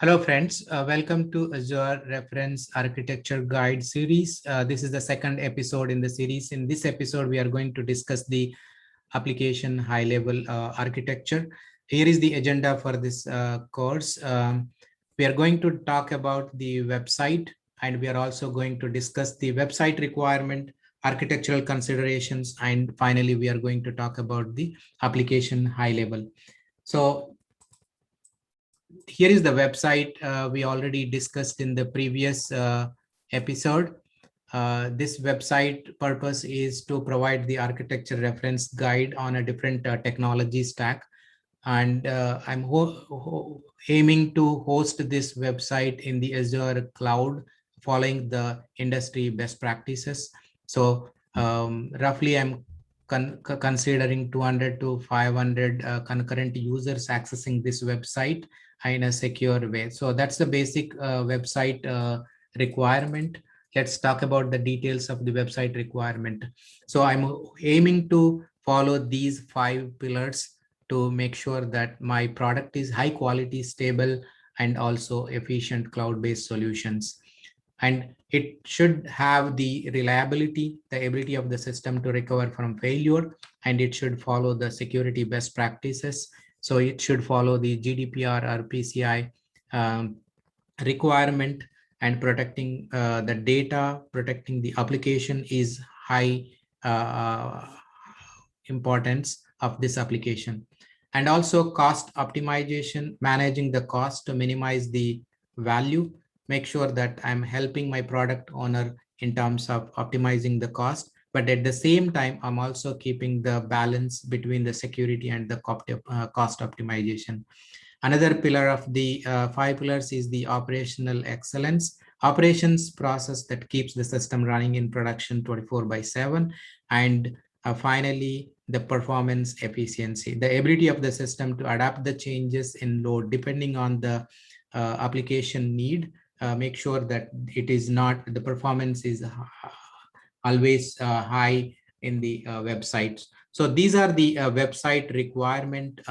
Hello friends, welcome to Azure Reference Architecture Guide series. This is the second episode in the series. In this episode, we are going to discuss the application high-level architecture. Here is the agenda for this course. We are going to talk about the website, and we are also going to discuss the website requirement, architectural considerations, and finally, we are going to talk about the application high-level. So here is the website we already discussed in the previous episode. This website purpose is to provide the architecture reference guide on a different technology stack. And I'm aiming to host this website in the Azure cloud following the industry best practices. So roughly I'm considering 200 to 500 concurrent users accessing this website in a secure way. So that's the basic website requirement. Let's talk about the details of the website requirement. So I'm aiming to follow these 5 pillars to make sure that my product is high quality, stable, and also efficient cloud-based solutions. And it should have the reliability, the ability of the system to recover from failure, and it should follow the security best practices. So it should follow the GDPR or PCI requirement, and protecting the data, protecting the application is high importance of this application. And also cost optimization, managing the cost to minimize the value, make sure that I'm helping my product owner in terms of optimizing the cost. But at the same time, I'm also keeping the balance between the security and the cost optimization. Another pillar of the 5 pillars is the operational excellence, operations process that keeps the system running in production 24/7. And finally, the performance efficiency, the ability of the system to adapt the changes in load depending on the application need. Make sure that it is not, the performance is always high in the websites. So these are the website requirement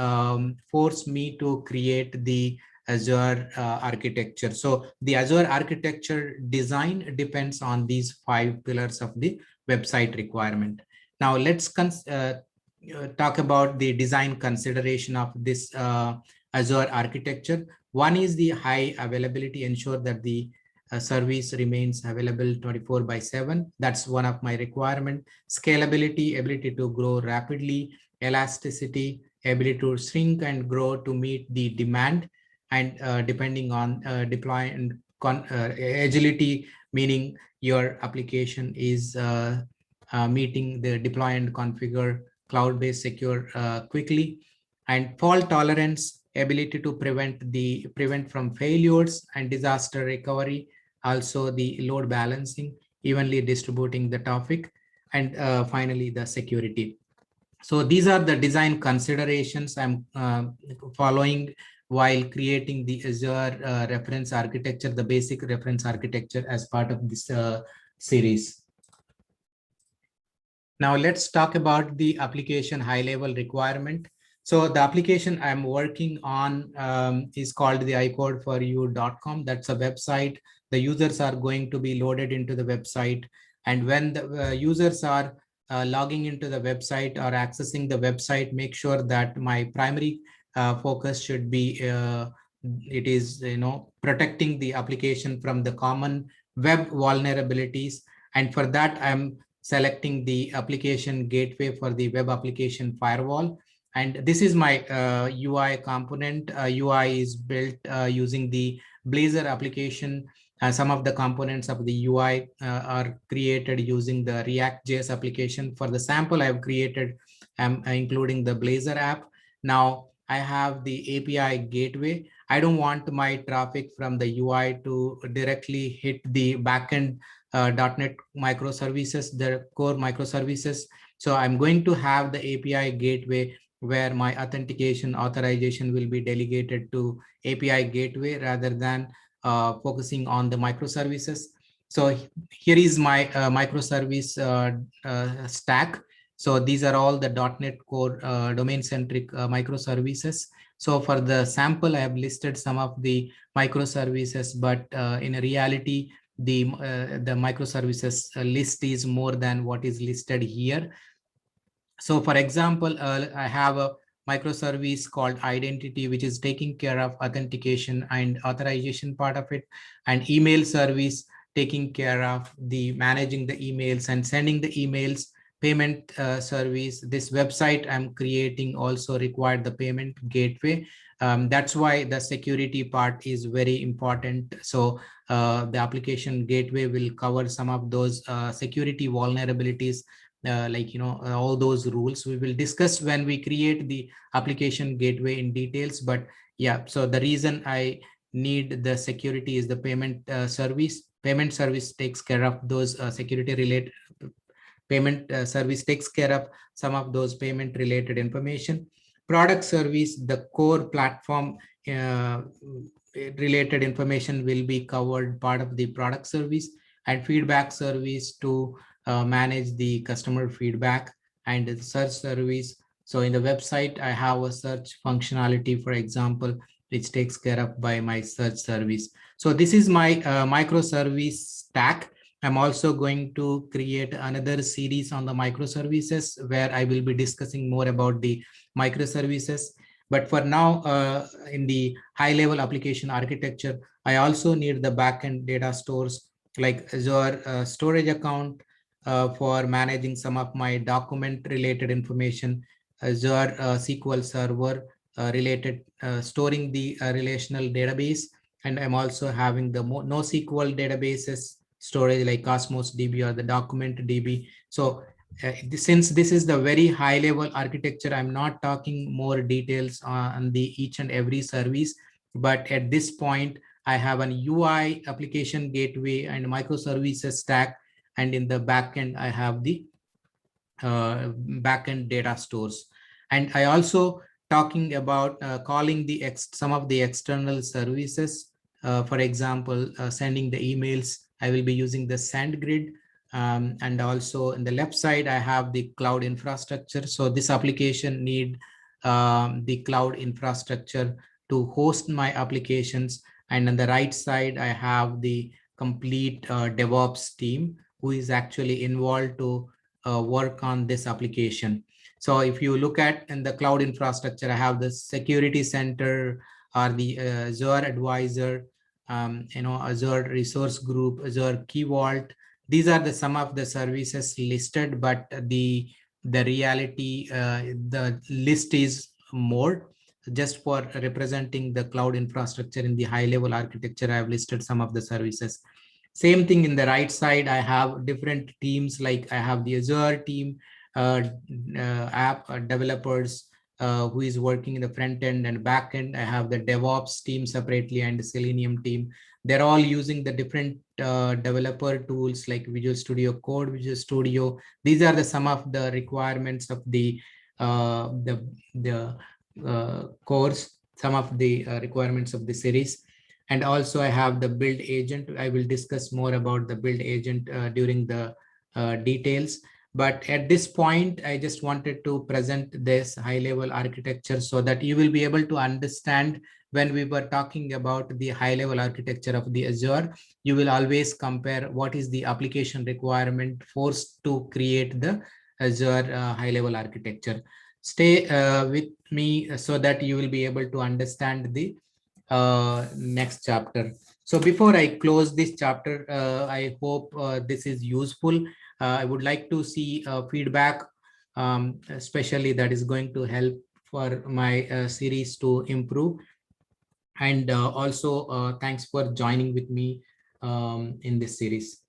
force me to create the Azure architecture. So the Azure architecture design depends on these 5 pillars of the website requirement. Now let's talk about the design consideration of this Azure architecture. One is the high availability, ensure that the service remains available 24/7. That's one of my requirement. Scalability, ability to grow rapidly, elasticity, ability to shrink and grow to meet the demand, and depending on deploy and agility, meaning your application is meeting the deploy and configure cloud-based secure quickly. And fault tolerance, ability to prevent from failures and disaster recovery, also the load balancing, evenly distributing the traffic, and finally the security. So these are the design considerations I'm following while creating the Azure reference architecture, the basic reference architecture as part of this series. Now let's talk about the application high-level requirement. So the application I'm working on is called the iCodeForYou.com. That's a website. The users are going to be loaded into the website. And when the users are logging into the website or accessing the website, make sure that my primary focus should be, it is, protecting the application from the common web vulnerabilities. And for that, I'm selecting the application gateway for the web application firewall. And this is my UI component. UI is built using the Blazor application. Some of the components of the UI are created using the React.js application. For the sample I've created, I'm including the Blazor app. Now I have the API gateway. I don't want my traffic from the UI to directly hit the backend .NET microservices, the core microservices. So I'm going to have the API gateway where my authentication authorization will be delegated to API gateway rather than focusing on the microservices. So here is my microservice stack. So these are all the .NET Core domain-centric microservices. So for the sample, I have listed some of the microservices, but in reality, the microservices list is more than what is listed here. So for example, I have a microservice called identity, which is taking care of authentication and authorization part of it, and email service taking care of the managing the emails and sending the emails. Payment service, this website I'm creating also required the payment gateway. That's why the security part is very important. So the application gateway will cover some of those security vulnerabilities, like all those rules we will discuss when we create the application gateway in details. But yeah, so the reason I need the security is the payment service takes care of those security related. Payment service takes care of some of those payment related information. Product service, the core platform uh, related information will be covered part of the product service, and feedback service to manage the customer feedback, and the search service. So in the website, I have a search functionality, for example, which takes care of by my search service. So this is my microservice stack. I'm also going to create another series on the microservices where I will be discussing more about the microservices. But for now, in the high level application architecture, I also need the backend data stores like Azure storage account for managing some of my document related information, Azure SQL Server related storing the relational database, and I'm also having the NoSQL databases storage like Cosmos DB or the document DB. So since this is the very high level architecture, I'm not talking more details on the each and every service, but at this point, I have an UI application gateway and microservices stack, and in the backend, I have the backend data stores. And I also talking about calling the some of the external services. For example, sending the emails, I will be using the SendGrid. And also in the left side, I have the cloud infrastructure. So this application need the cloud infrastructure to host my applications. And on the right side, I have the complete DevOps team who is actually involved to work on this application. So if you look at in the cloud infrastructure, I have the security center or the Azure advisor, Azure resource group, Azure Key Vault. These are the some of the services listed, but the reality, the list is more. Just for representing the cloud infrastructure in the high level architecture, I have listed some of the services. Same thing in the right side, I have different teams, like I have the Azure team, app developers who is working in the front end and back end. I have the DevOps team separately and the Selenium team. They're all using the different developer tools like Visual Studio Code, Visual Studio. These are the some of the requirements of the course, some of the requirements of the series. And also I have the build agent. I will discuss more about the build agent during the details. But at this point, I just wanted to present this high level architecture so that you will be able to understand when we were talking about the high level architecture of the Azure, you will always compare what is the application requirement forced to create the Azure high level architecture. Stay with me so that you will be able to understand the next chapter. So before I close this chapter, I hope this is useful. I would like to see feedback, especially that is going to help for my series to improve. And also thanks for joining with me in this series.